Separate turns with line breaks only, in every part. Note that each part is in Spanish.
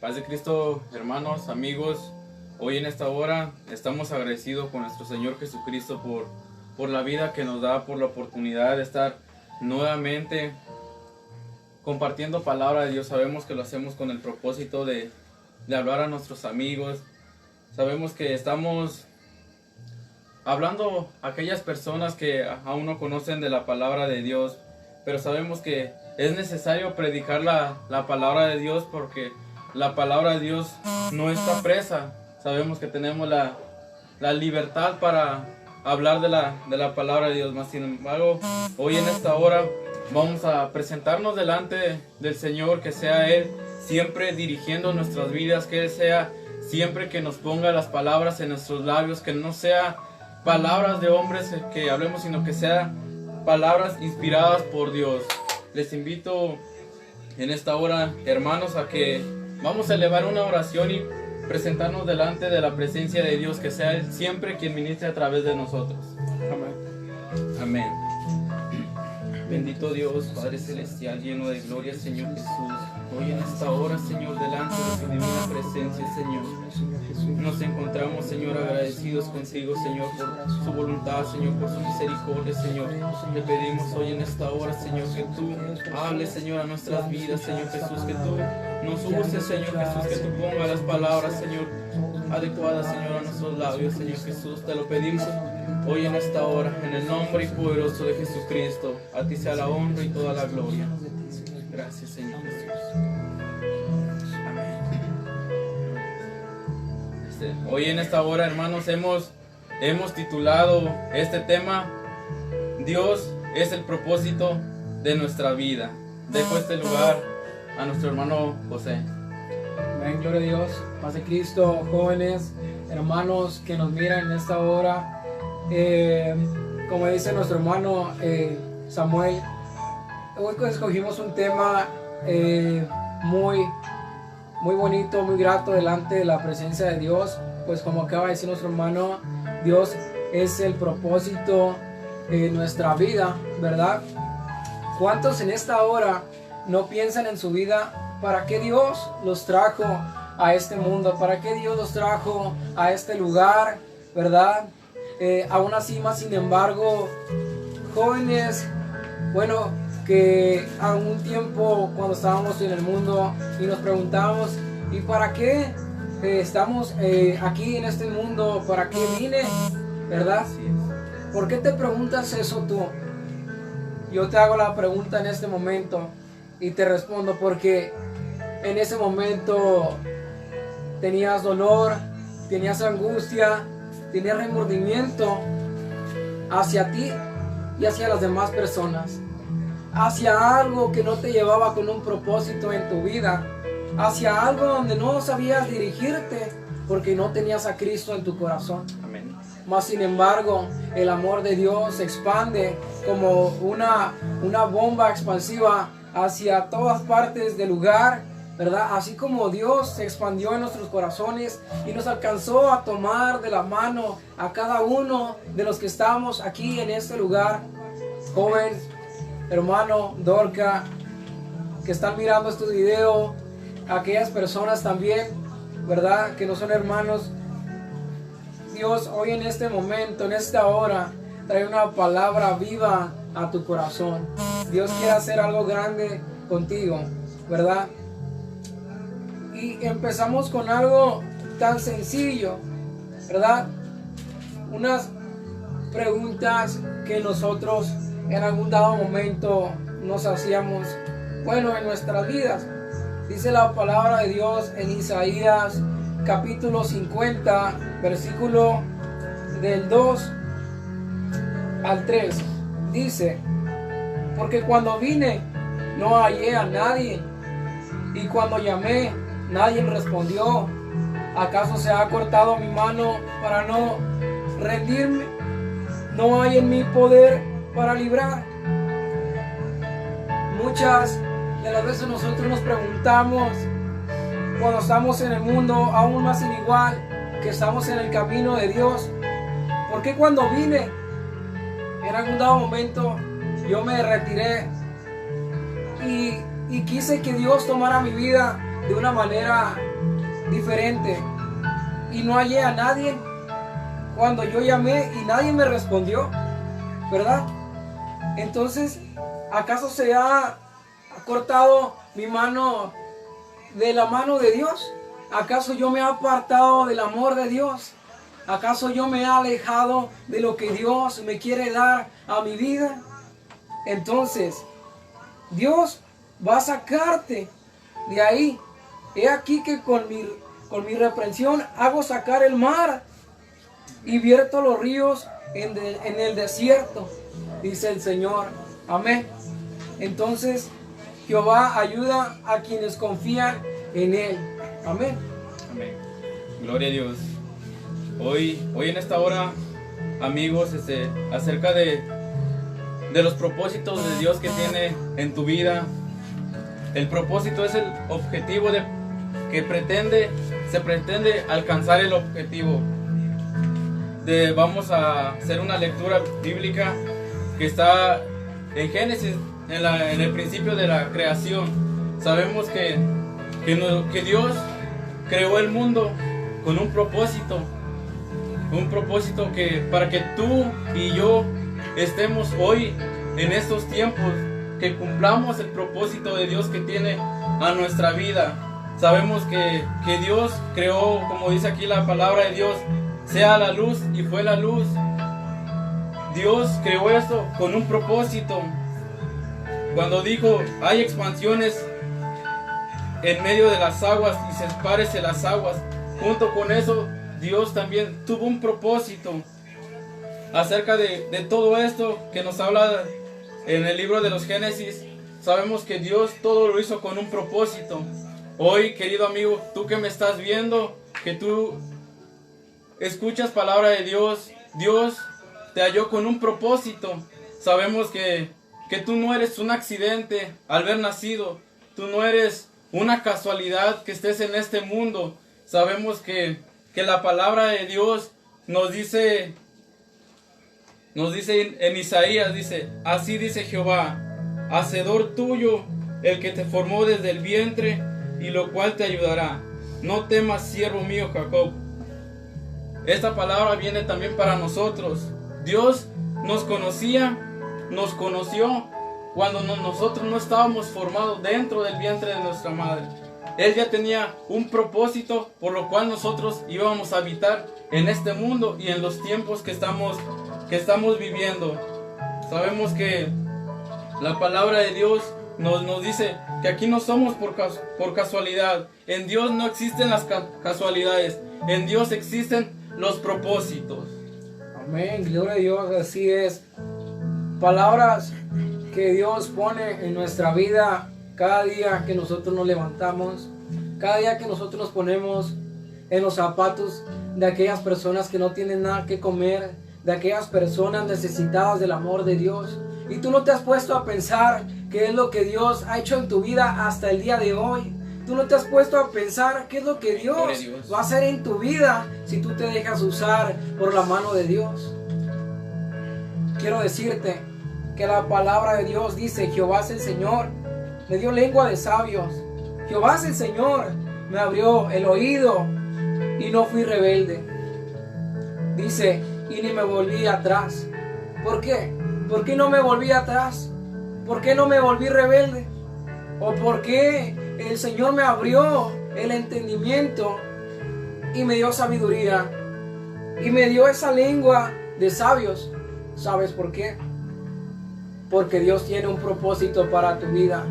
Paz de Cristo, hermanos, amigos. Hoy en esta hora estamos agradecidos con nuestro Señor Jesucristo por la vida que nos da, por la oportunidad de estar nuevamente compartiendo palabra de Dios. Sabemos que lo hacemos con el propósito de hablar a nuestros amigos. Sabemos que estamos hablando a aquellas personas que aún no conocen de la palabra de Dios, pero sabemos que es necesario predicar la palabra de Dios, porque la palabra de Dios no está presa. Sabemos que tenemos la libertad para hablar de la palabra de Dios. Más sin embargo, hoy en esta hora vamos a presentarnos delante del Señor, que sea Él siempre dirigiendo nuestras vidas, que Él sea siempre que nos ponga las palabras en nuestros labios, que no sea palabras de hombres que hablemos, sino que sea palabras inspiradas por Dios. Les invito en esta hora, hermanos, a que vamos a elevar una oración y presentarnos delante de la presencia de Dios, que sea Él siempre quien ministre a través de nosotros. Amén. Amén. Bendito Dios, Padre Celestial, lleno de gloria, Señor Jesús. Hoy en esta hora, Señor, delante de tu divina presencia, Señor, nos encontramos, Señor, agradecidos contigo, Señor, por su voluntad, Señor, por su misericordia, Señor. Te pedimos hoy en esta hora, Señor, que tú hables, Señor, a nuestras vidas, Señor Jesús, que tú nos uses, Señor Jesús, que tú pongas las palabras, Señor, adecuadas, Señor, a nuestros labios, Señor Jesús. Te lo pedimos hoy en esta hora, en el nombre poderoso de Jesucristo. A ti sea la honra y toda la gloria. Gracias, Señor Jesús. Amén. Hoy en esta hora, hermanos, hemos titulado este tema: Dios es el propósito de nuestra vida. Dejo este lugar a nuestro hermano José.
Amén, gloria a Dios. Paz de Cristo, jóvenes, hermanos que nos miran en esta hora. Como dice nuestro hermano Samuel, hoy escogimos un tema muy bonito, muy grato delante de la presencia de Dios. Pues como acaba de decir nuestro hermano, Dios es el propósito de nuestra vida, ¿verdad? ¿Cuántos en esta hora no piensan en su vida? ¿Para qué Dios los trajo a este mundo? ¿Para qué Dios los trajo a este lugar? ¿Verdad? Aún así, más sin embargo, jóvenes, bueno, que a un tiempo cuando estábamos en el mundo y nos preguntábamos, ¿y para qué estamos aquí en este mundo? ¿Para qué vine? ¿Verdad? ¿Por qué te preguntas eso tú? Yo te hago la pregunta en este momento y te respondo porque en ese momento tenías dolor, tenías angustia, tenías remordimiento hacia ti y hacia las demás personas, hacia algo que no te llevaba con un propósito en tu vida, hacia algo donde no sabías dirigirte porque no tenías a Cristo en tu corazón.
Amén.
Mas sin embargo, el amor de Dios se expande como una bomba expansiva hacia todas partes del lugar, ¿verdad? Así como Dios se expandió en nuestros corazones y nos alcanzó a tomar de la mano a cada uno de los que estamos aquí en este lugar. Joven, hermano, Dorca, que están mirando este video, aquellas personas también, ¿verdad?, que no son hermanos. Dios hoy en este momento, en esta hora, trae una palabra viva a tu corazón. Dios quiere hacer algo grande contigo, ¿verdad? Y empezamos con algo tan sencillo, ¿verdad? Unas preguntas que nosotros en algún dado momento nos hacíamos, bueno, en nuestras vidas. Dice la palabra de Dios en Isaías capítulo 50, versículo del 2 al 3. Dice: porque cuando vine no hallé a nadie, y cuando llamé nadie me respondió. ¿Acaso se ha cortado mi mano para no rendirme? ¿No hay en mí poder para librar? Muchas de las veces nosotros nos preguntamos, cuando estamos en el mundo, aún más sin igual que estamos en el camino de Dios, ¿por qué cuando vine, en algún dado momento, yo me retiré y quise que Dios tomara mi vida de una manera diferente y no hallé a nadie cuando yo llamé y nadie me respondió, ¿verdad? Entonces, ¿acaso se ha cortado mi mano de la mano de Dios? ¿Acaso yo me he apartado del amor de Dios? ¿Acaso yo me he alejado de lo que Dios me quiere dar a mi vida? Entonces, Dios va a sacarte de ahí. He aquí que con mi reprensión hago sacar el mar y vierto los ríos en el desierto, dice el Señor. Amén. Entonces, Jehová ayuda a quienes confían en Él. Amén.
Amén. Gloria a Dios. Hoy en esta hora, amigos, acerca de los propósitos de Dios que tiene en tu vida. El propósito es el objetivo se pretende alcanzar el objetivo. Vamos a hacer una lectura bíblica que está en Génesis, en el principio de la creación. Sabemos que Dios creó el mundo con un propósito que para que tú y yo estemos hoy en estos tiempos, que cumplamos el propósito de Dios que tiene a nuestra vida. Sabemos que Dios creó, como dice aquí la palabra de Dios, sea la luz y fue la luz. Dios creó esto con un propósito. Cuando dijo, hay expansiones en medio de las aguas y sepárese las aguas, junto con eso Dios también tuvo un propósito. Acerca de todo esto que nos habla en el libro de los Génesis, sabemos que Dios todo lo hizo con un propósito. Hoy, querido amigo, tú que me estás viendo, que tú escuchas palabra de Dios, Dios te halló con un propósito. Sabemos que tú no eres un accidente al haber nacido, tú no eres una casualidad que estés en este mundo. Sabemos que la palabra de Dios nos dice en Isaías, dice, así dice Jehová, hacedor tuyo, el que te formó desde el vientre, y lo cual te ayudará. No temas, siervo mío Jacob. Esta palabra viene también para nosotros. Dios nos conocía, nos conoció cuando nosotros no estábamos formados dentro del vientre de nuestra madre. Él ya tenía un propósito por lo cual nosotros íbamos a habitar en este mundo y en los tiempos que estamos viviendo. Sabemos que la palabra de Dios nos dice que aquí no somos por casualidad. En Dios no existen las casualidades. En Dios existen los propósitos.
Amén, gloria a Dios, así es. Palabras que Dios pone en nuestra vida cada día que nosotros nos levantamos, cada día que nosotros nos ponemos en los zapatos de aquellas personas que no tienen nada que comer, de aquellas personas necesitadas del amor de Dios. Y tú no te has puesto a pensar qué es lo que Dios ha hecho en tu vida hasta el día de hoy. Tú no te has puesto a pensar qué es lo que Dios va a hacer en tu vida si tú te dejas usar por la mano de Dios. Quiero decirte que la palabra de Dios dice, Jehová es el Señor, me dio lengua de sabios. Jehová es el Señor, me abrió el oído y no fui rebelde. Dice, y ni me volví atrás. ¿Por qué? ¿Por qué no me volví atrás? ¿Por qué no me volví rebelde? ¿O por qué el Señor me abrió el entendimiento y me dio sabiduría? Y me dio esa lengua de sabios. ¿Sabes por qué? Porque Dios tiene un propósito para tu vida.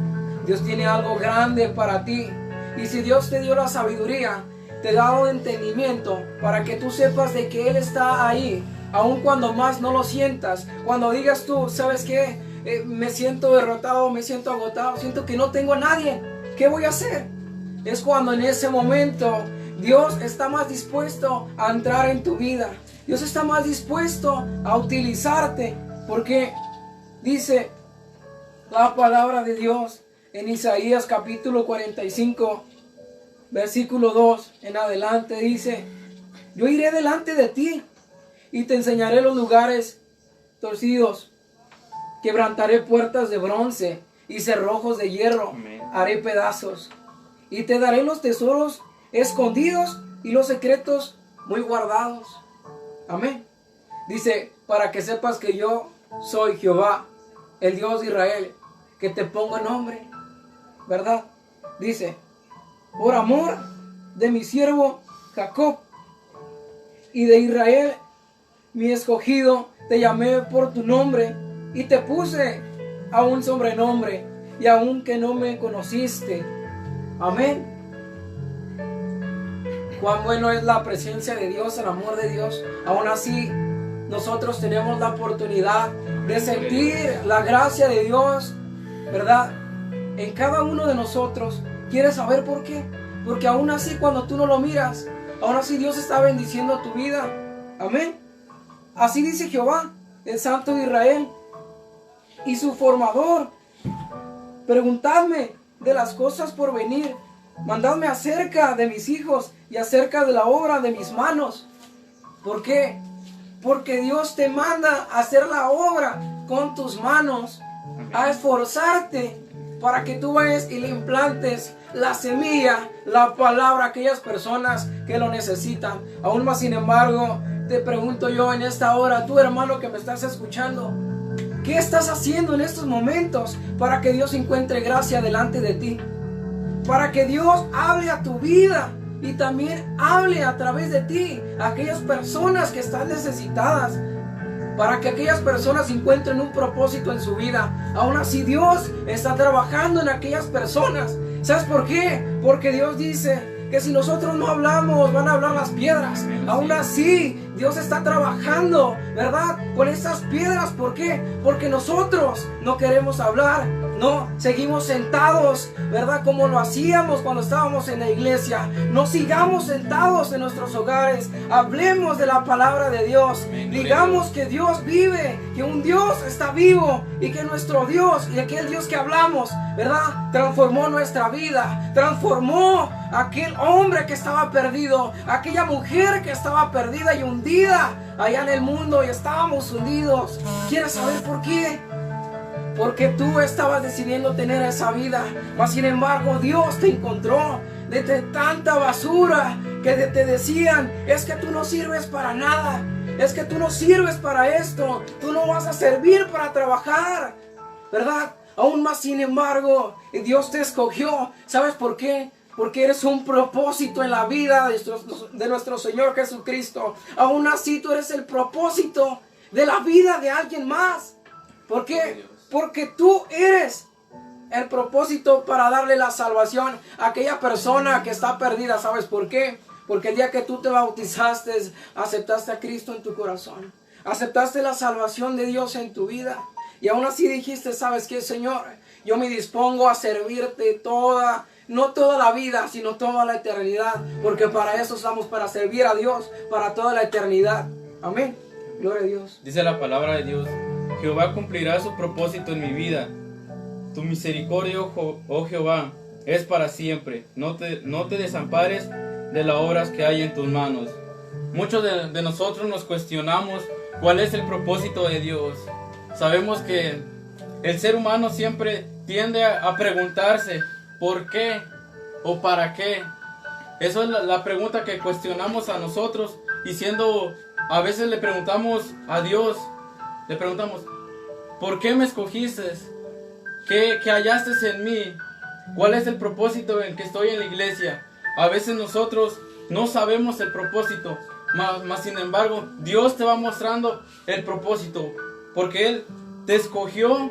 Dios tiene algo grande para ti. Y si Dios te dio la sabiduría, te da un entendimiento para que tú sepas de que Él está ahí, aun cuando más no lo sientas. Cuando digas tú, ¿sabes qué? Me siento derrotado, me siento agotado, siento que no tengo a nadie. ¿Qué voy a hacer? Es cuando en ese momento Dios está más dispuesto a entrar en tu vida. Dios está más dispuesto a utilizarte, porque dice la palabra de Dios en Isaías capítulo 45, versículo 2 en adelante, dice, yo iré delante de ti y te enseñaré los lugares torcidos, quebrantaré puertas de bronce y cerrojos de hierro. Amén. Haré pedazos y te daré los tesoros escondidos y los secretos muy guardados. Amén. Dice, para que sepas que yo soy Jehová, el Dios de Israel, que te pongo nombre, ¿verdad? Dice, por amor de mi siervo Jacob y de Israel, mi escogido, te llamé por tu nombre y te puse a un sobrenombre, y aun que no me conociste. Amén. Cuán bueno es la presencia de Dios, el amor de Dios. Aún así, nosotros tenemos la oportunidad de sentir la gracia de Dios, ¿verdad? En cada uno de nosotros. ¿Quieres saber por qué? Porque aún así, cuando tú no lo miras, aún así Dios está bendiciendo tu vida. Amén. Así dice Jehová, el Santo de Israel y su formador. Preguntadme de las cosas por venir. Mandadme acerca de mis hijos y acerca de la obra de mis manos. ¿Por qué? Porque Dios te manda a hacer la obra con tus manos, a esforzarte para que tú vayas y le implantes la semilla, la palabra a aquellas personas que lo necesitan. Aún más, sin embargo, te pregunto yo en esta hora, tú hermano que me estás escuchando, ¿qué estás haciendo en estos momentos para que Dios encuentre gracia delante de ti? Para que Dios hable a tu vida y también hable a través de ti a aquellas personas que están necesitadas, para que aquellas personas encuentren un propósito en su vida. Aún así Dios está trabajando en aquellas personas. ¿Sabes por qué? Porque Dios dice que si nosotros no hablamos, van a hablar las piedras. Aún así, Dios está trabajando, ¿verdad? Con esas piedras. ¿Por qué? Porque nosotros no queremos hablar. No, seguimos sentados, ¿verdad? Como lo hacíamos cuando estábamos en la iglesia. No sigamos sentados en nuestros hogares. Hablemos de la palabra de Dios. Digamos que Dios vive, que un Dios está vivo y que nuestro Dios y aquel Dios que hablamos, ¿verdad? Transformó nuestra vida, transformó aquel hombre que estaba perdido, aquella mujer que estaba perdida y hundida allá en el mundo, y estábamos hundidos. ¿Quieres saber por qué? Porque tú estabas decidiendo tener esa vida, mas sin embargo Dios te encontró de tanta basura que te decían, es que tú no sirves para nada, es que tú no sirves para esto, tú no vas a servir para trabajar, ¿verdad? Aún más sin embargo, Dios te escogió. ¿Sabes por qué? Porque eres un propósito en la vida de nuestro Señor Jesucristo. Aún así tú eres el propósito de la vida de alguien más. ¿Por qué? Porque tú eres el propósito para darle la salvación a aquella persona que está perdida. ¿Sabes por qué? Porque el día que tú te bautizaste, aceptaste a Cristo en tu corazón. Aceptaste la salvación de Dios en tu vida. Y aún así dijiste, ¿sabes qué, Señor? Yo me dispongo a servirte no toda la vida, sino toda la eternidad. Porque para eso estamos, para servir a Dios, para toda la eternidad. Amén. Gloria a Dios.
Dice la palabra de Dios, Jehová cumplirá su propósito en mi vida. Tu misericordia, oh Jehová, es para siempre. No te desampares de las obras que hay en tus manos. Muchos de nosotros nos cuestionamos cuál es el propósito de Dios. Sabemos que el ser humano siempre tiende a preguntarse ¿por qué? ¿O para qué? Eso es la pregunta que cuestionamos a nosotros. Y a veces le preguntamos a Dios, le preguntamos, ¿por qué me escogiste? ¿Qué hallaste en mí? ¿Cuál es el propósito en que estoy en la iglesia? A veces nosotros no sabemos el propósito, mas sin embargo, Dios te va mostrando el propósito, porque Él te escogió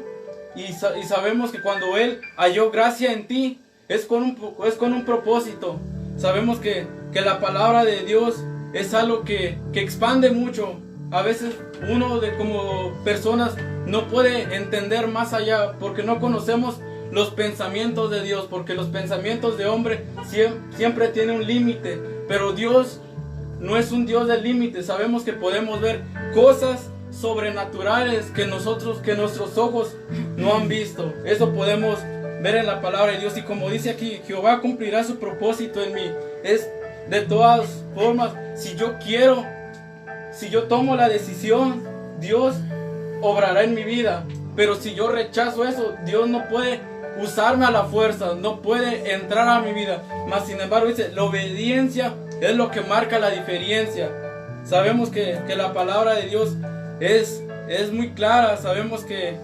y sabemos que cuando Él halló gracia en ti, es con un propósito. Sabemos que la palabra de Dios es algo que expande mucho. A veces uno como personas no puede entender más allá porque no conocemos los pensamientos de Dios, porque los pensamientos de hombre siempre tienen un límite, pero Dios no es un Dios de límites. Sabemos que podemos ver cosas sobrenaturales que nuestros ojos no han visto. Eso podemos ver en la palabra de Dios. Y como dice aquí, Jehová cumplirá su propósito en mí. Es de todas formas, si yo tomo la decisión, Dios obrará en mi vida. Pero si yo rechazo eso, Dios no puede usarme a la fuerza, no puede entrar a mi vida. Mas sin embargo dice, la obediencia es lo que marca la diferencia. Sabemos que la palabra de Dios es muy clara. Sabemos que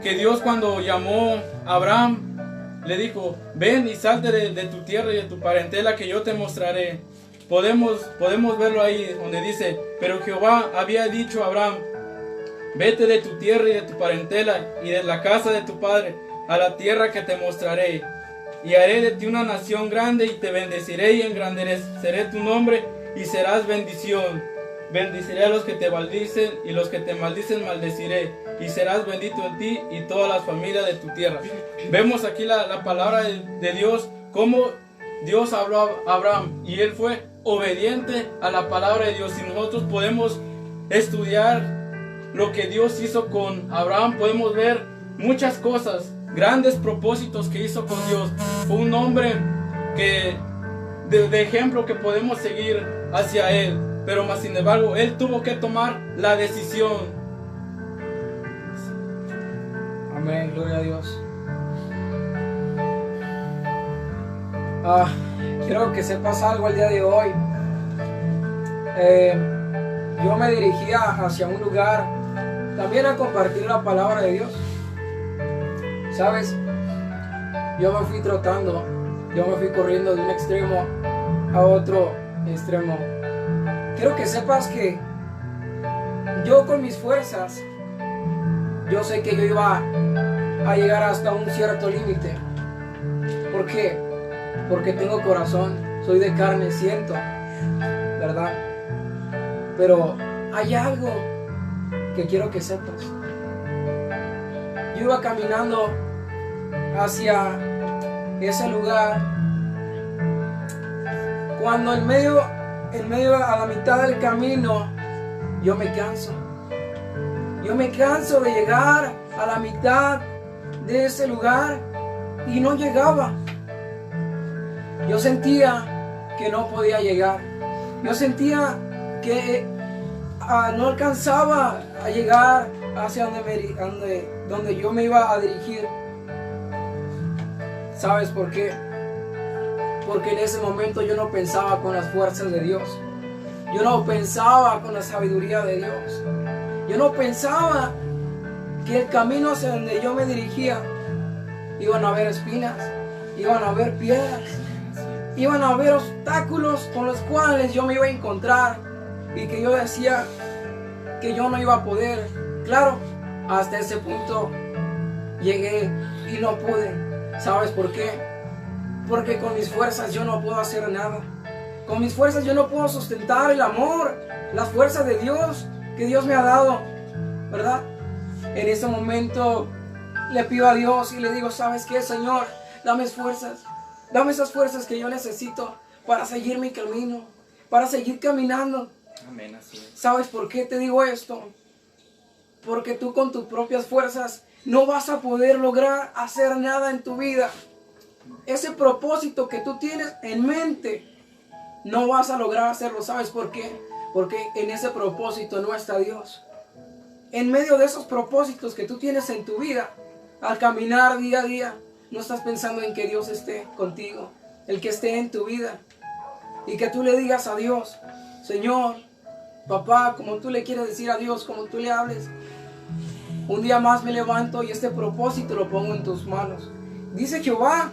Dios, cuando llamó a Abraham, le dijo, ven y salte de tu tierra y de tu parentela, que yo te mostraré. Podemos verlo ahí donde dice, pero Jehová había dicho a Abraham, vete de tu tierra y de tu parentela y de la casa de tu padre a la tierra que te mostraré, y haré de ti una nación grande, y te bendeciré y engrandeceré tu nombre, y serás bendición. Bendiciré a los que te maldicen, y los que te maldicen maldeciré, y serás bendito en ti y todas las familias de tu tierra. Vemos aquí la palabra de Dios, cómo Dios habló a Abraham, y él fue obediente a la palabra de Dios. Y nosotros podemos estudiar lo que Dios hizo con Abraham, podemos ver muchas cosas, grandes propósitos que hizo con Dios. Fue un hombre de ejemplo que podemos seguir hacia él, pero más sin embargo él tuvo que tomar la decisión.
Amén, gloria a Dios. Quiero que sepas algo el día de hoy. Yo me dirigía hacia un lugar también a compartir la palabra de Dios. ¿Sabes? Yo me fui trotando, yo me fui corriendo de un extremo a otro extremo. Quiero que sepas que yo con mis fuerzas, yo sé que yo iba a llegar hasta un cierto límite. ¿Por qué? Porque tengo corazón, soy de carne, siento, ¿verdad? Pero hay algo que quiero que sepas. Yo iba caminando hacia ese lugar, cuando en medio a la mitad del camino yo me canso de llegar a la mitad de ese lugar y no llegaba. Yo sentía que no podía llegar, yo sentía que no alcanzaba a llegar hacia donde yo me iba a dirigir. ¿Sabes por qué? Porque en ese momento yo no pensaba con las fuerzas de Dios. Yo no pensaba con la sabiduría de Dios. Yo no pensaba que el camino hacia donde yo me dirigía iban a haber espinas, iban a haber piedras, iban a haber obstáculos con los cuales yo me iba a encontrar y que yo decía que yo no iba a poder. Claro, hasta ese punto llegué y no pude. ¿Sabes por qué? Porque con mis fuerzas yo no puedo hacer nada. Con mis fuerzas yo no puedo sustentar el amor, las fuerzas de Dios que Dios me ha dado, ¿verdad? En ese momento le pido a Dios y le digo, ¿sabes qué, Señor? Dame fuerzas, dame esas fuerzas que yo necesito para seguir mi camino, para seguir caminando.
Amén, así es.
¿Sabes por qué te digo esto? Porque tú con tus propias fuerzas no vas a poder lograr hacer nada en tu vida. Ese propósito que tú tienes en mente, no vas a lograr hacerlo. ¿Sabes por qué? Porque en ese propósito no está Dios. En medio de esos propósitos que tú tienes en tu vida, al caminar día a día, no estás pensando en que Dios esté contigo, el que esté en tu vida. Y que tú le digas a Dios, Señor, papá, como tú le quieres decir a Dios, como tú le hables, un día más me levanto y este propósito lo pongo en tus manos. Dice Jehová,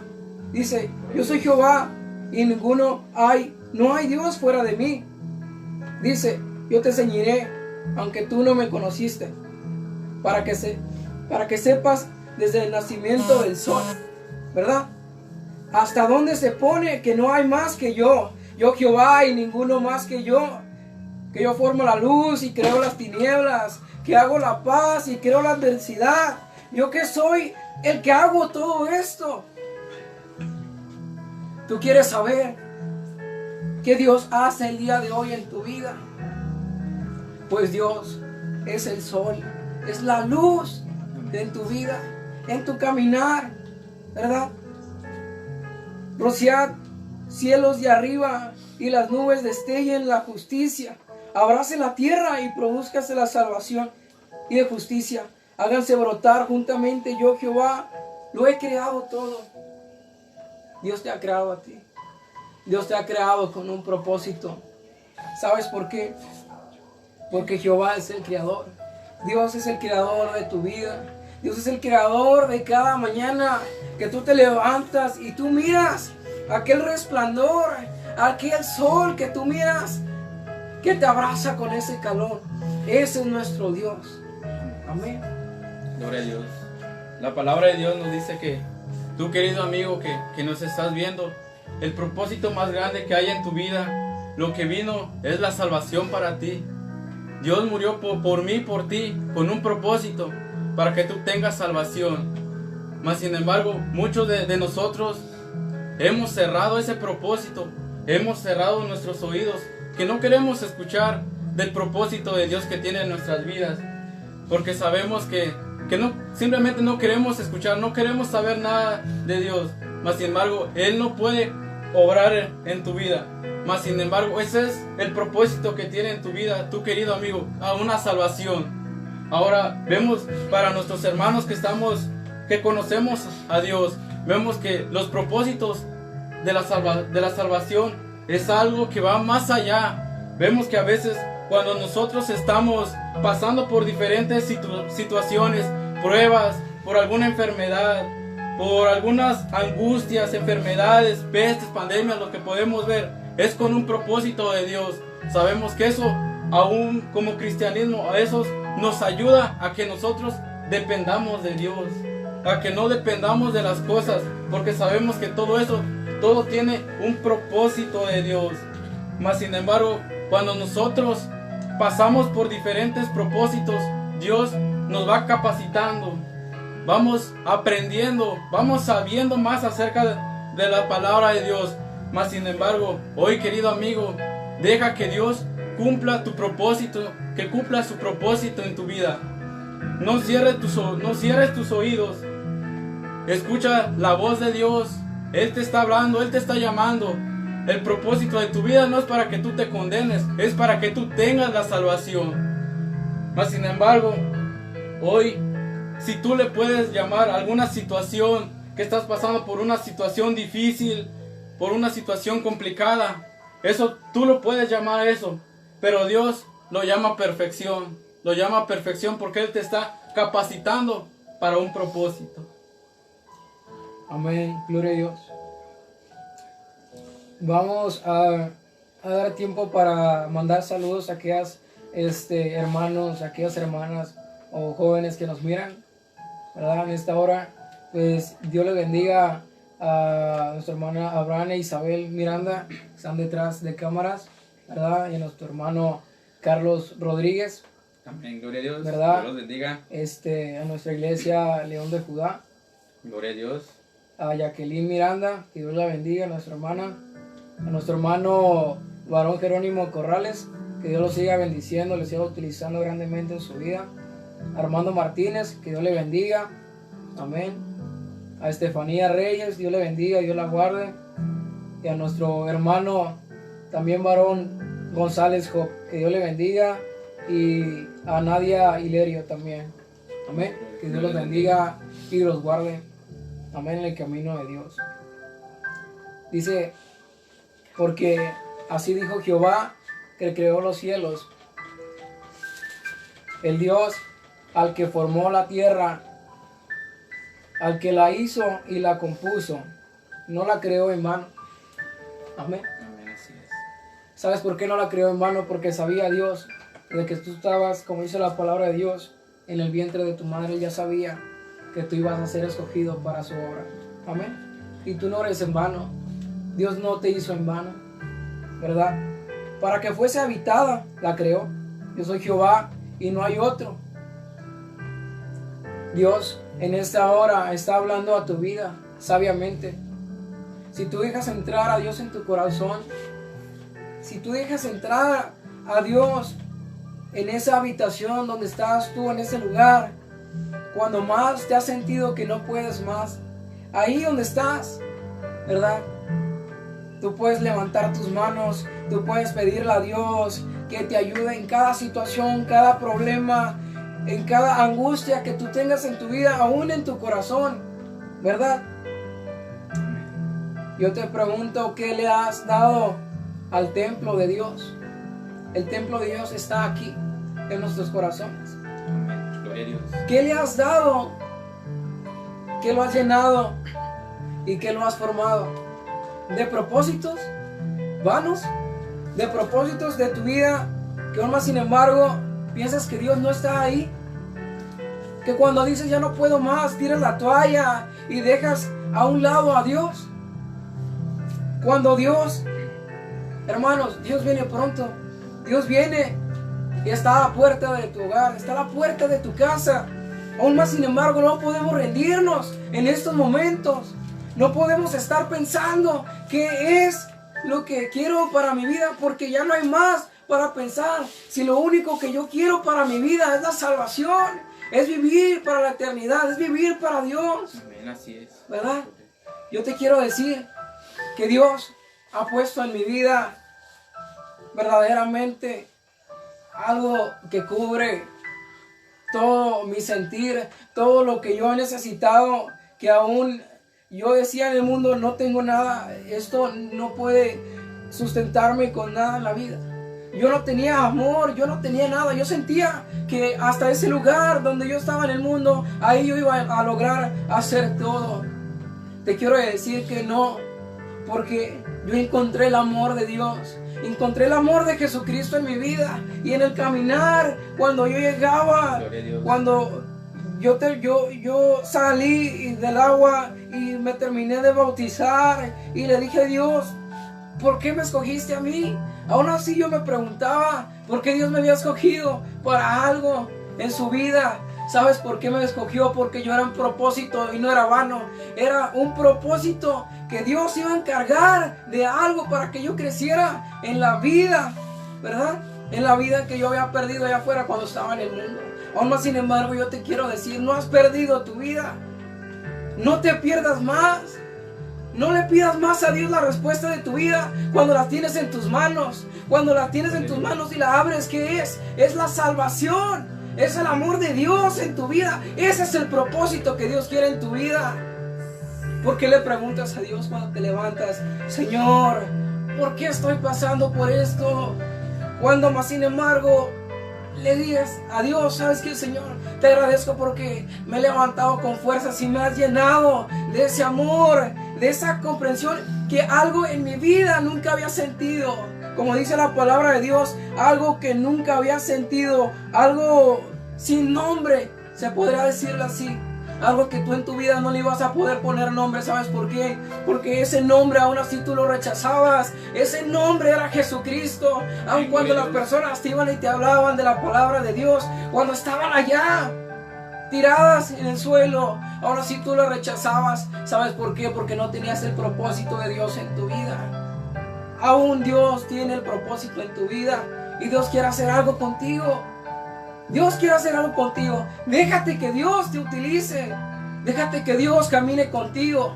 dice, yo soy Jehová y no hay Dios fuera de mí. Dice, yo te ceñiré, aunque tú no me conociste, para que sepas desde el nacimiento del sol, ¿verdad? Hasta dónde se pone que no hay más que yo Jehová y ninguno más que yo formo la luz y creo las tinieblas, que hago la paz y creo la adversidad, yo que soy el que hago todo esto. ¿Tú quieres saber qué Dios hace el día de hoy en tu vida? Pues Dios es el sol, es la luz en tu vida, en tu caminar, ¿verdad? Rociad cielos de arriba y las nubes destellen la justicia. Abrace la tierra y produzcase la salvación y de justicia. Háganse brotar juntamente yo Jehová Lo he creado todo. Dios te ha creado a ti. Dios te ha creado con un propósito. ¿Sabes por qué? Porque Jehová es el creador. Dios es el creador de tu vida. Dios es el creador de cada mañana que tú te levantas y tú miras aquel resplandor, aquel sol que tú miras, que te abraza con ese calor. Ese es nuestro Dios. Amén.
Gloria a Dios. La palabra de Dios nos dice que tú, querido amigo, que nos estás viendo, el propósito más grande que hay en tu vida, lo que vino es la salvación para ti. Dios murió por mí, por ti, con un propósito, para que tú tengas salvación. Mas sin embargo, muchos de nosotros hemos cerrado ese propósito, hemos cerrado nuestros oídos, que no queremos escuchar del propósito de Dios que tiene en nuestras vidas, porque sabemos que no, simplemente no queremos escuchar, no queremos saber nada de Dios. Mas sin embargo, Él no puede obrar en tu vida. Mas sin embargo, ese es el propósito que tiene en tu vida, tu querido amigo, a una salvación. Ahora vemos para nuestros hermanos que conocemos a Dios, vemos que los propósitos de la salvación es algo que va más allá. Vemos que a veces cuando nosotros estamos pasando por diferentes situaciones, pruebas, por alguna enfermedad, por algunas angustias, enfermedades, pestes, pandemias, lo que podemos ver es con un propósito de Dios. Sabemos que eso, aún como cristianismo, a eso nos ayuda a que nosotros dependamos de Dios, a que no dependamos de las cosas, porque sabemos que todo eso, todo tiene un propósito de Dios. Mas sin embargo, cuando nosotros pasamos por diferentes propósitos, Dios nos va capacitando, vamos aprendiendo, vamos sabiendo más acerca de la palabra de Dios. Mas sin embargo, hoy, querido amigo, deja que Dios cumpla tu propósito, que cumpla su propósito en tu vida. No cierres tus oídos. Escucha la voz de Dios. Él te está hablando, Él te está llamando. El propósito de tu vida no es para que tú te condenes, es para que tú tengas la salvación. Mas sin embargo, hoy, si tú le puedes llamar a alguna situación que estás pasando por una situación difícil, por una situación complicada, eso tú lo puedes llamar a eso, pero Dios lo llama perfección. Lo llama perfección porque Él te está capacitando para un propósito.
Amén, gloria a Dios. Vamos a dar tiempo para mandar saludos a aquellas hermanos, a aquellas hermanas o jóvenes que nos miran, ¿verdad? En esta hora, pues Dios les bendiga a nuestra hermana Abraham e Isabel Miranda, que están detrás de cámaras, ¿verdad? Y a nuestro hermano Carlos Rodríguez.
Amén, gloria a Dios,
¿verdad?
Dios los bendiga.
A nuestra iglesia León de Judá.
Gloria a Dios.
A Jacqueline Miranda, que Dios la bendiga, a nuestra hermana. A nuestro hermano varón Jerónimo Corrales, que Dios lo siga bendiciendo, le siga utilizando grandemente en su vida. A Armando Martínez, que Dios le bendiga. Amén. A Estefanía Reyes, Dios le bendiga, Dios la guarde. Y a nuestro hermano también varón González Job, que Dios le bendiga. Y a Nadia Hilerio también. Amén. Que Dios los bendiga y los guarde. Amén, en el camino de Dios. Dice, porque así dijo Jehová, que creó los cielos, el Dios al que formó la tierra, al que la hizo y la compuso, no la creó en vano. Amén.
Amén, así es.
¿Sabes por qué no la creó en vano? Porque sabía Dios, de que tú estabas, como dice la palabra de Dios, en el vientre de tu madre. Ya sabía que tú ibas a ser escogido para su obra. Amén. Y tú no eres en vano. Dios no te hizo en vano, ¿verdad? Para que fuese habitada, la creó. Yo soy Jehová y no hay otro. Dios en esta hora está hablando a tu vida sabiamente. Si tú dejas entrar a Dios en tu corazón, si tú dejas entrar a Dios en esa habitación donde estás tú, en ese lugar, cuando más te has sentido que no puedes más, ahí donde estás, ¿verdad? Tú puedes levantar tus manos, tú puedes pedirle a Dios que te ayude en cada situación, cada problema, en cada angustia que tú tengas en tu vida, aún en tu corazón. ¿verdad? Yo te pregunto, ¿qué le has dado al templo de Dios? El templo de Dios está aquí, en nuestros corazones.
Amén. Gloria a Dios.
¿Qué le has dado? ¿Qué lo has llenado? ¿Y qué lo has formado? ¿De propósitos vanos? ¿De propósitos de tu vida que aún más sin embargo piensas que Dios no está ahí? Que cuando dices ya no puedo más, tiras la toalla y dejas a un lado a Dios. Cuando Dios, hermanos, Dios viene pronto. Dios viene y está a la puerta de tu hogar, está a la puerta de tu casa. Aún más sin embargo no podemos rendirnos en estos momentos. No podemos estar pensando qué es lo que quiero para mi vida, porque ya no hay más para pensar. Si lo único que yo quiero para mi vida es la salvación, es vivir para la eternidad, es vivir para Dios.
Amén, así es.
¿Verdad? Yo te quiero decir que Dios ha puesto en mi vida verdaderamente algo que cubre todo mi sentir, todo lo que yo he necesitado, que aún yo decía en el mundo no tengo nada, esto no puede sustentarme con nada en la vida. Yo no tenía amor, yo no tenía nada, yo sentía que hasta ese lugar donde yo estaba en el mundo, ahí yo iba a lograr hacer todo. Te quiero decir que no, porque yo encontré el amor de Dios. Encontré el amor de Jesucristo en mi vida y en el caminar. Cuando yo llegaba, cuando yo salí del agua y me terminé de bautizar y le dije a Dios, ¿por qué me escogiste a mí? Aún así yo me preguntaba, ¿por qué Dios me había escogido para algo en su vida? ¿Sabes por qué me escogió? Porque yo era un propósito y no era vano. Era un propósito que Dios iba a encargar de algo para que yo creciera en la vida, ¿verdad? En la vida que yo había perdido allá afuera cuando estaba en el mundo. Aún más sin embargo yo te quiero decir, no has perdido tu vida. No te pierdas más. No le pidas más a Dios la respuesta de tu vida cuando la tienes en tus manos. Cuando la tienes en tus manos y la abres, ¿qué es? Es la salvación. Es el amor de Dios en tu vida. Ese es el propósito que Dios quiere en tu vida. ¿Por qué le preguntas a Dios cuando te levantas? Señor, ¿por qué estoy pasando por esto? Cuando más sin embargo le digas a Dios, ¿sabes qué, Señor? Te agradezco porque me he levantado con fuerzas y me has llenado de ese amor, de esa comprensión que algo en mi vida nunca había sentido. Como dice la palabra de Dios, algo que nunca había sentido, algo sin nombre, se podría decirlo así. Algo que tú en tu vida no le ibas a poder poner nombre. ¿Sabes por qué? Porque ese nombre aún así tú lo rechazabas. Ese nombre era Jesucristo. Aun cuando las personas te iban y te hablaban de la palabra de Dios, cuando estaban allá tiradas en el suelo, aún así tú lo rechazabas. ¿Sabes por qué? Porque no tenías el propósito de Dios en tu vida. Aún Dios tiene el propósito en tu vida y Dios quiere hacer algo contigo. Dios quiere hacer algo contigo. Déjate que Dios te utilice. Déjate que Dios camine contigo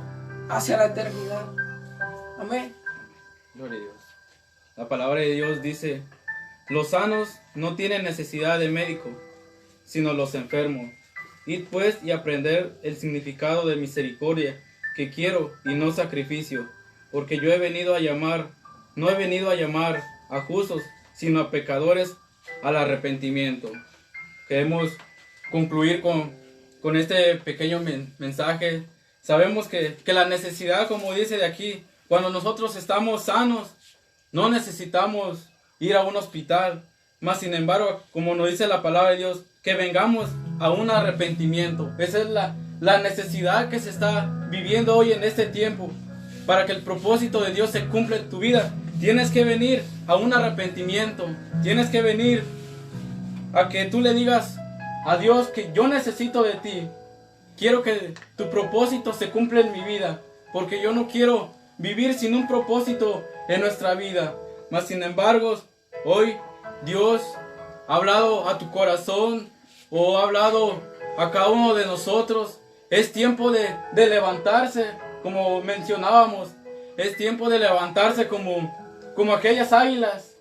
hacia la eternidad. Amén.
Gloria a Dios. La palabra de Dios dice, los sanos no tienen necesidad de médico, sino los enfermos. Id pues y aprender el significado de misericordia, que quiero y no sacrificio, porque yo he venido a llamar, no he venido a llamar a justos, sino a pecadores al arrepentimiento. Queremos concluir con este pequeño mensaje. Sabemos que la necesidad, como dice de aquí, cuando nosotros estamos sanos, no necesitamos ir a un hospital. Mas sin embargo, como nos dice la palabra de Dios, que vengamos a un arrepentimiento. Esa es la necesidad que se está viviendo hoy en este tiempo. Para que el propósito de Dios se cumpla en tu vida, tienes que venir a un arrepentimiento. Tienes que venir a que tú le digas a Dios que yo necesito de ti. Quiero que tu propósito se cumpla en mi vida, porque yo no quiero vivir sin un propósito en nuestra vida. Mas sin embargo, hoy Dios ha hablado a tu corazón o ha hablado a cada uno de nosotros. Es tiempo de levantarse, como mencionábamos. Es tiempo de levantarse como aquellas águilas.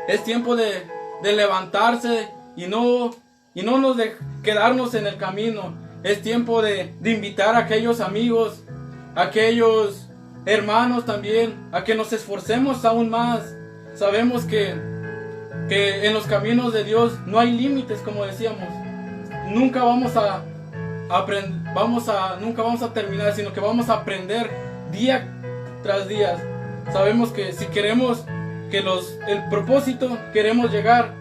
Es tiempo de levantarse y no nos de quedarnos en el camino. es tiempo de invitar a aquellos amigos, a aquellos hermanos también, a que nos esforcemos aún más. Sabemos que en los caminos de Dios no hay límites, como decíamos. Nunca vamos a terminar, sino que vamos a aprender día tras día. Sabemos que si queremos el propósito, queremos llegar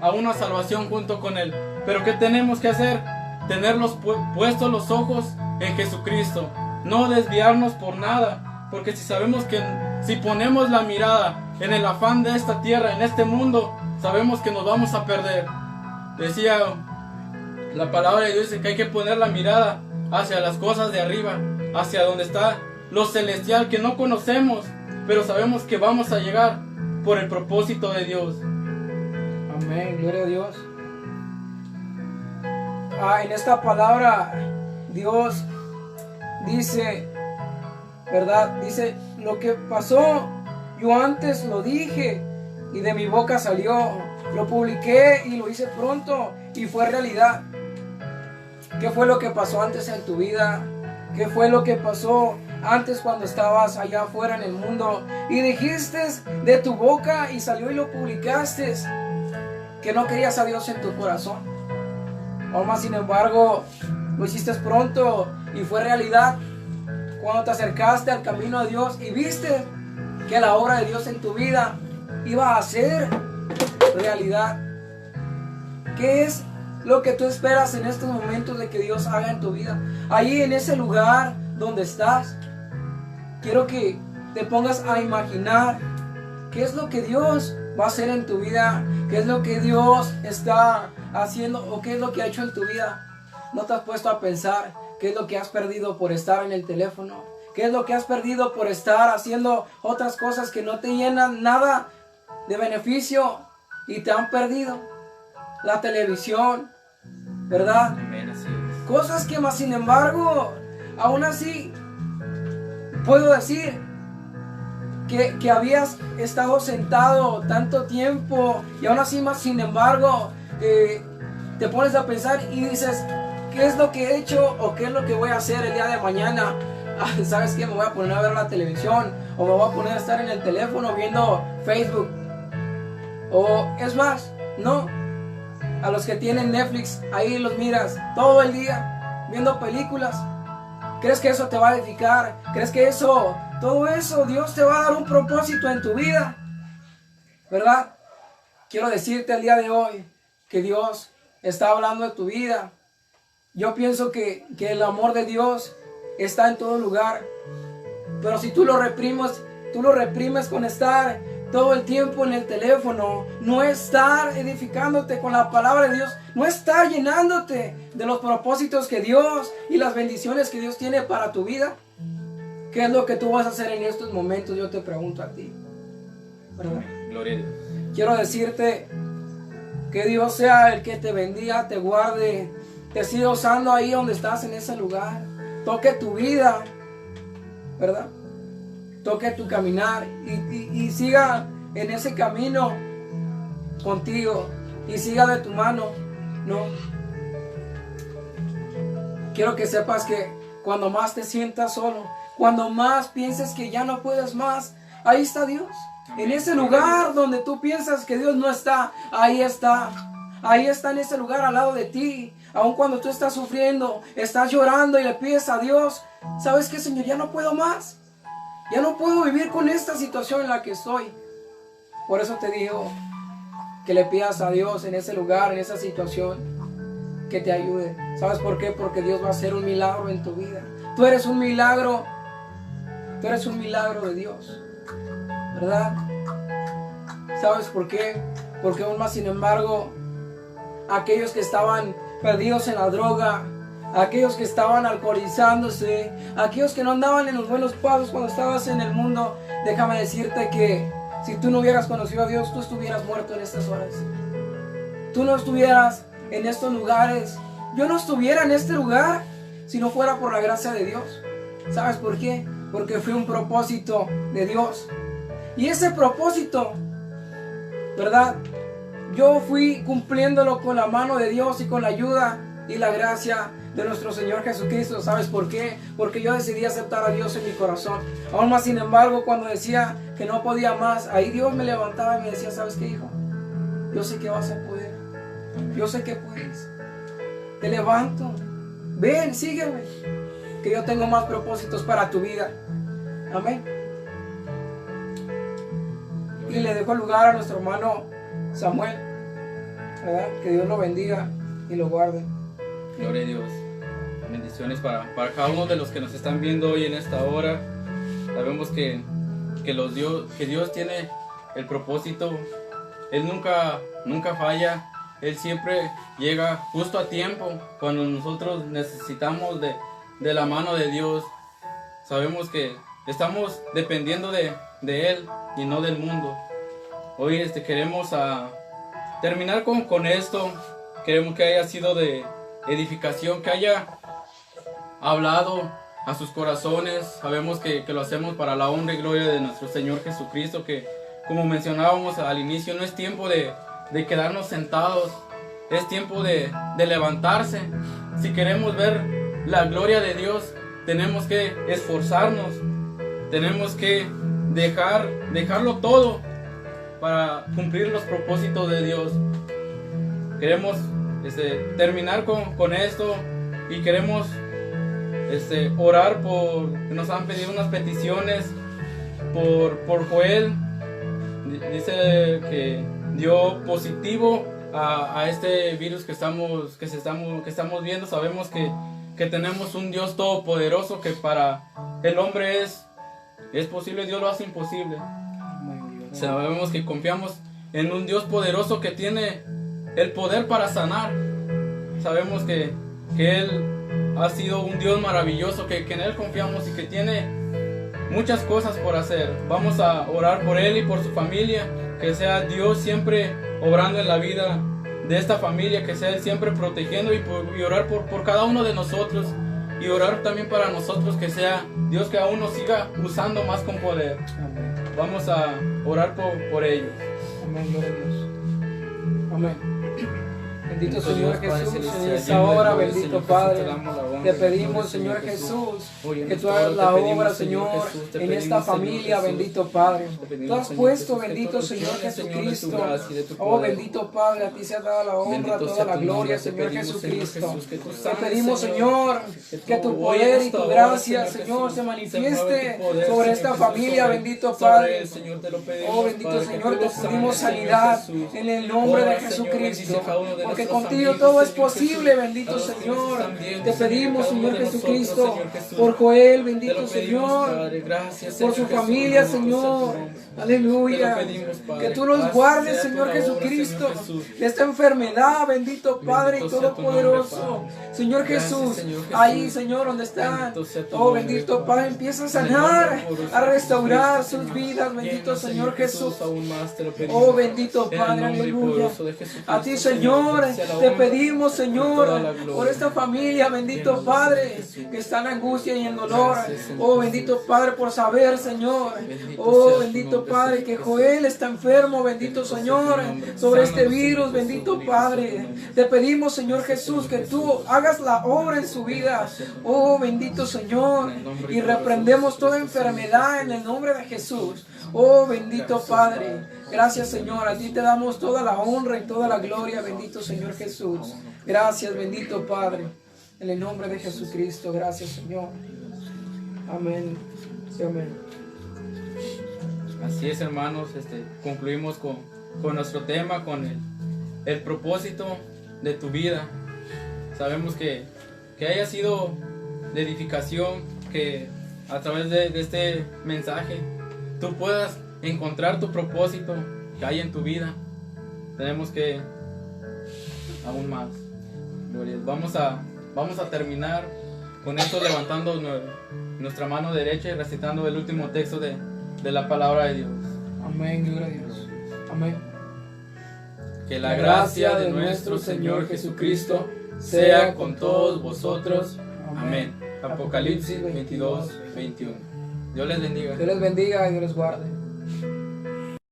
a una salvación junto con Él. Pero ¿qué tenemos que hacer? Tener puestos los ojos en Jesucristo. No desviarnos por nada. Porque si sabemos que si ponemos la mirada en el afán de esta tierra, en este mundo, sabemos que nos vamos a perder. Decía la palabra de Dios, que hay que poner la mirada hacia las cosas de arriba, hacia donde está lo celestial que no conocemos, pero sabemos que vamos a llegar por el propósito de Dios.
Amén, gloria a Dios. En esta palabra Dios dice, ¿verdad? Dice, lo que pasó, yo antes lo dije y de mi boca salió, lo publiqué y lo hice pronto y fue realidad. ¿Qué fue lo que pasó antes en tu vida? ¿Qué fue lo que pasó antes cuando estabas allá afuera en el mundo y dijiste de tu boca y salió y lo publicaste que no querías a Dios en tu corazón? Aún más, sin embargo, lo hiciste pronto y fue realidad cuando te acercaste al camino de Dios y viste que la obra de Dios en tu vida iba a ser realidad. ¿Qué es lo que tú esperas en estos momentos de que Dios haga en tu vida? Ahí en ese lugar donde estás, quiero que te pongas a imaginar qué es lo que Dios va a hacer en tu vida, qué es lo que Dios está haciendo o qué es lo que ha hecho en tu vida. ¿No te has puesto a pensar qué es lo que has perdido por estar en el teléfono? ¿Qué es lo que has perdido por estar haciendo otras cosas que no te llenan nada de beneficio y te han perdido? La televisión, ¿verdad?
Amén, así es.
Cosas que más sin embargo, aún así, puedo decir que habías estado sentado tanto tiempo y aún así más sin embargo, te pones a pensar y dices, ¿qué es lo que he hecho o qué es lo que voy a hacer el día de mañana? ¿Sabes qué? Me voy a poner a ver la televisión o me voy a poner a estar en el teléfono viendo Facebook. O es más, no. A los que tienen Netflix, ahí los miras todo el día viendo películas. ¿Crees que eso te va a edificar? ¿Crees que todo eso, Dios te va a dar un propósito en tu vida? ¿Verdad? Quiero decirte el día de hoy que Dios está hablando de tu vida. Yo pienso que el amor de Dios está en todo lugar. Pero si tú lo reprimes con estar todo el tiempo en el teléfono, no estar edificándote con la palabra de Dios, no estar llenándote de los propósitos que Dios y las bendiciones que Dios tiene para tu vida, ¿qué es lo que tú vas a hacer en estos momentos? Yo te pregunto a ti, ¿verdad?
Gloria a Dios.
Quiero decirte que Dios sea el que te bendiga, te guarde, te siga usando ahí donde estás en ese lugar, toque tu vida, ¿verdad? Toque tu caminar y siga en ese camino contigo y siga de tu mano, ¿no? Quiero que sepas que cuando más te sientas solo, cuando más pienses que ya no puedes más, ahí está Dios. En ese lugar donde tú piensas que Dios no está, ahí está. Ahí está en ese lugar al lado de ti. Aun cuando tú estás sufriendo, estás llorando y le pides a Dios, ¿sabes qué, Señor? Ya no puedo más. Ya no puedo vivir con esta situación en la que estoy. Por eso te digo que le pidas a Dios en ese lugar, en esa situación, que te ayude. ¿Sabes por qué? Porque Dios va a hacer un milagro en tu vida. Tú eres un milagro. Tú eres un milagro de Dios, ¿verdad? ¿Sabes por qué? Porque aún más sin embargo, aquellos que estaban perdidos en la droga, aquellos que estaban alcoholizándose, aquellos que no andaban en los buenos pasos cuando estabas en el mundo, déjame decirte que si tú no hubieras conocido a Dios, tú estuvieras muerto en estas horas. Tú no estuvieras en estos lugares. Yo no estuviera en este lugar si no fuera por la gracia de Dios. ¿Sabes por qué? Porque fue un propósito de Dios. Y ese propósito, ¿verdad? Yo fui cumpliéndolo con la mano de Dios y con la ayuda y la gracia de nuestro Señor Jesucristo. ¿Sabes por qué? Porque yo decidí aceptar a Dios en mi corazón. Aún más, sin embargo, cuando decía que no podía más, ahí Dios me levantaba y me decía, ¿sabes qué, hijo? Yo sé que vas a poder. Yo sé que puedes. Te levanto. Ven, sígueme. Que yo tengo más propósitos para tu vida. Amén. Y le dejo el lugar a nuestro hermano Samuel, ¿verdad? Que Dios lo bendiga y lo guarde.
Gloria a Dios. Bendiciones para cada uno de los que nos están viendo hoy en esta hora. Sabemos que Dios tiene el propósito. Él nunca falla. Él siempre llega justo a tiempo cuando nosotros necesitamos de la mano de Dios. Sabemos que estamos dependiendo de Él y no del mundo. Hoy queremos terminar con esto. Queremos que haya sido de edificación, que haya hablado a sus corazones. Sabemos que lo hacemos para la honra y gloria de nuestro Señor Jesucristo, que como mencionábamos al inicio, no es tiempo de quedarnos sentados, es tiempo de levantarse. Si queremos ver la gloria de Dios, tenemos que esforzarnos, tenemos que dejarlo todo para cumplir los propósitos de Dios. Queremos terminar con esto y queremos orar nos han pedido unas peticiones por Joel. Dice que dio positivo a este virus que estamos viendo. Sabemos que tenemos un Dios todopoderoso, que para el hombre es posible, Dios lo hace imposible. Sabemos que confiamos en un Dios poderoso que tiene el poder para sanar. Sabemos que Él ha sido un Dios maravilloso, que en Él confiamos y que tiene muchas cosas por hacer. Vamos a orar por Él y por su familia, que sea Dios siempre obrando en la vida de esta familia, que sea Él siempre protegiendo y orar por cada uno de nosotros, y orar también para nosotros, que sea Dios que aún nos siga usando más con poder.
Amén.
Vamos a orar por ellos.
Amén, gloria a Dios. Amén. Bendito Señor
Dios, Padre
Jesús, en
celestial,
esta
lleno de
hora,
gloria,
bendito
Señor
Padre,
Jesús, te damos la honra,
te
en el
pedimos,
nombre del
Señor
Señor
Jesús,
Hoy en
que
esta
tú hagas
hora
la
te pedimos,
obra,
Señor
Señor,
Jesús, te
en
pedimos,
esta
Señor
familia,
Jesús,
bendito Padre.
te pedimos,
Tú has
Señor
puesto,
Jesús, que
bendito
tú nos
Señor
llenes, Señor, de tu
Jesucristo.
gracia y de tu
Oh,
poder.
bendito Padre, a ti se ha dado la honra,
Bendito
toda
sea
la
tu
gloria,
nombre, te
Señor
pedimos, Señor
Jesucristo.
Jesús, que tú
Te
sanes,
pedimos, Señor, que tu
hoy en
poder y
esta
tu
hora,
gracia,
Señor
Señor,
Jesús,
se
mueve
manifieste
tu poder,
sobre
Señor
esta
Jesús,
familia, bendito
sobre
Padre.
él, Señor, te lo pedimos,
Oh, bendito
Padre,
Señor,
que
te
tú lo
pedimos
sanes,
sanidad
Señor Jesús.
en el nombre de
Ora, Señor,
Jesucristo,
bendice a cada uno de
porque
nuestros
contigo
amigos,
todo es
Señor
posible,
Jesús.
bendito
A los que nos
Señor.
están viendo,
Te
Señor,
pedimos,
cada uno
Señor
de nosotros,
Jesucristo,
Señor Jesús.
por Joel,
Te
bendito
lo pedimos,
Señor,
Padre, gracias,
por su
Señor Jesús,
familia,
bendito sea tu
Señor.
nombre.
Aleluya.
Te lo pedimos, Padre.
Que tú los
Haz
guardes,
sea
Señor
tu obra,
Jesucristo,
Señor Jesús.
de esta enfermedad, bendito Padre y
Bendito sea tu
Todopoderoso.
nombre, Padre.
Señor
Gracias,
Jesús,
Señor Jesús.
ahí, Señor, donde están.
Bendito sea tu
Oh,
nombre,
bendito
Padre.
Padre, empieza a
En el nombre
sanar,
poderoso
a
de
restaurar
Jesucristo,
sus
Señor.
vidas, bendito
Llena,
Señor Jesús.
aún más te lo pedimos.
Oh, bendito
En el
Padre,
nombre
aleluya.
poderoso de Jesucristo,
A ti, Señor,
sea la
te
honra
pedimos,
y
Señor,
toda la gloria.
por esta familia, bendito
Llena,
Padre,
Señor Jesús.
que está en angustia y en dolor.
Gracias, Señor
Oh, bendito Padre, por saber, Señor.
Bendito
Oh,
sea tu
bendito
nombre,
Padre,
Señor
que
Jesús.
Joel está enfermo, bendito
Bendito sea
Señor,
tu nombre.
sobre este
Sánanos,
virus,
Señor
bendito
Jesús.
Padre.
Bendito sea tu nombre.
Te pedimos, Señor Jesús, que tú hagas la obra en su vida. Oh, bendito Señor. Y reprendemos toda enfermedad en el nombre de Jesús. Oh, bendito Padre. Gracias, Señor. A ti te damos toda la honra y toda la gloria, bendito Señor Jesús. Gracias, bendito Padre. En el nombre de Jesucristo. Gracias, Señor. Amén. Y amén.
Así es, hermanos, concluimos con nuestro tema, con el propósito de tu vida. Sabemos que haya sido de edificación, que a través de este mensaje tú puedas encontrar tu propósito que hay en tu vida. Tenemos que aún más. Gloria. Vamos a terminar con esto, levantando nuestra mano derecha y recitando el último texto de la palabra de Dios.
Amén, gloria a Dios. Amén.
Que la gracia de nuestro Señor Jesucristo sea con todos vosotros. Amén. Apocalipsis 22, 21. Dios les bendiga.
Dios les bendiga y Dios les guarde.